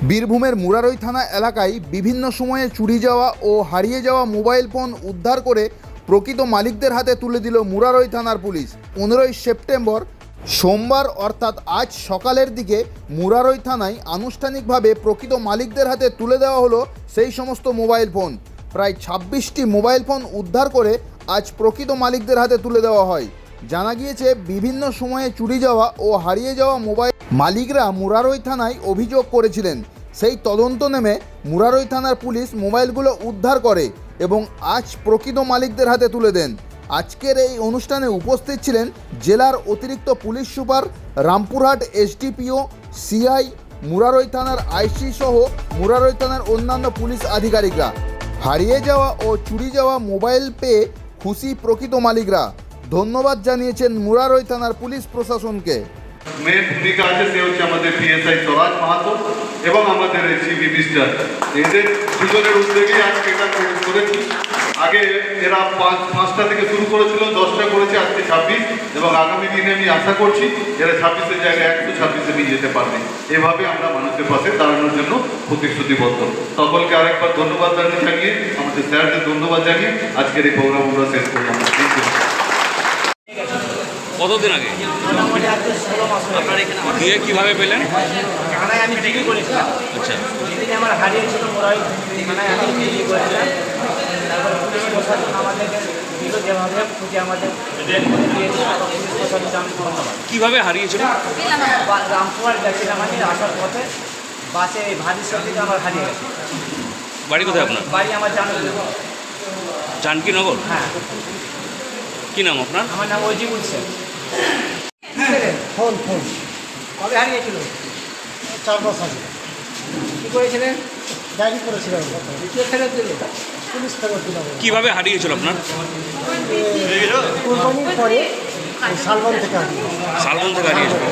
বীরভূমের মুরারই থানা এলাকায় বিভিন্ন সময়ে চুরি যাওয়া ও হারিয়ে যাওয়া মোবাইল ফোন উদ্ধার করে প্রকৃত মালিকদের হাতে তুলে দিল মুরারই থানার পুলিশ। 15ই সেপ্টেম্বর সোমবার অর্থাৎ আজ সকালের দিকে মুরারই থানায় আনুষ্ঠানিকভাবে প্রকৃত মালিকদের হাতে তুলে দেওয়া হলো সেই সমস্ত মোবাইল ফোন। প্রায় 26টি মোবাইল ফোন উদ্ধার করে আজ প্রকৃত মালিকদের হাতে তুলে দেওয়া হয়। জানা গিয়েছে বিভিন্ন সময়ে চুরি যাওয়া ও হারিয়ে যাওয়া মোবাইল মালিকরা মুরারই থানায় অভিযোগ করেছিলেন। সেই তদন্ত নেমে মুরারই থানার পুলিশ মোবাইলগুলো উদ্ধার করে এবং আজ প্রকৃত মালিকদের হাতে তুলে দেন। আজকের এই অনুষ্ঠানে উপস্থিত ছিলেন জেলার অতিরিক্ত police super, Rampurhat SDPO, CI, Murarai থানার আইসি সহ মুরারই থানার অন্যান্য পুলিশ আধিকারিকরা। হারিয়ে যাওয়া ও চুরি যাওয়া মোবাইল পেয়ে খুশি প্রকৃত মালিকরা। ধন্যবাদ জানিয়েছেন মুরারই থানার পুলিশ প্রশাসনকে। মেন ভূমিকা আছে সে হচ্ছে আমাদের পিএসআই স্বরাজ মাহাতো এবং আমাদের এসিপি মিস্টার। এদের দুজনের উদ্যোগেই আজকে এটা করেছি। আগে এরা পাঁচটা থেকে শুরু করেছিল, 10টা করেছে, আজকে 26 এবং আগামী দিনে আমি আশা করছি এরা 26-এর জায়গায় 126-এ নিয়ে যেতে পারবে। এভাবে আমরা মানুষের পাশে দাঁড়ানোর জন্য প্রতিশ্রুতিবদ্ধ। সকলকে আরেকবার ধন্যবাদ জানিয়ে আমাদের স্যারদের ধন্যবাদ জানিয়ে আজকের এই প্রোগ্রাম আমরা শেষ করলাম। Thank you. কতদিন আগে দিয়ে কীভাবে পেলেন? থানায় আমি ডিগ্রি করেছিলাম। আচ্ছা, যেদিন আমার হারিয়েছিল মোরাই থানায় আমি ডিগ্রি করেছিলাম। তারপর পুলিশ প্রশাসন আমাদেরকে দিল, যেভাবে খুঁজে আমাদের দিয়েছে পুলিশ প্রশাসনকে আমি ধন্যবাদ। কীভাবে হারিয়েছিল? রামপুরহাট গেছিলাম আমি, আসার পথে বাসে ভারী থেকে আমার হারিয়ে গেছে। বাড়ি কোথায় আপনার? বাড়ি আমার জানকীনগর। হ্যাঁ। কী নাম আপনার? আমার নাম অজিবুল শেখ। ফোন কবে হারিয়েছিল? 4 মাস আগে কী করেছিলেন? ডায়েরি করেছিলাম, কে ফেরত দিল? পুলিশ ফেরত দিলাম। কীভাবে হারিয়েছিল আপনার? কোরবানির পরে শালবন থেকে আসি। শালবন থেকে হারিয়েছিল।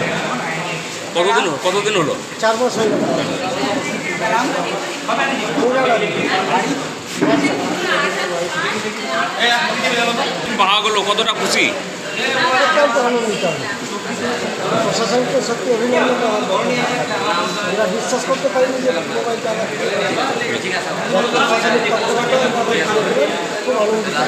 কতদিন হলো? 4 মাস হয়ে গেল। পাওয়া গেলো, কতটা খুশি? অত্যন্ত আনন্দিত আমি। প্রশাসনকে সত্যি অভিনন্দন দেওয়ার দরকার। এরা বিশ্বাস করতে পারিনি যে মোবাইলটা প্রশাসনিক তৎপরতা খুব আনন্দিত।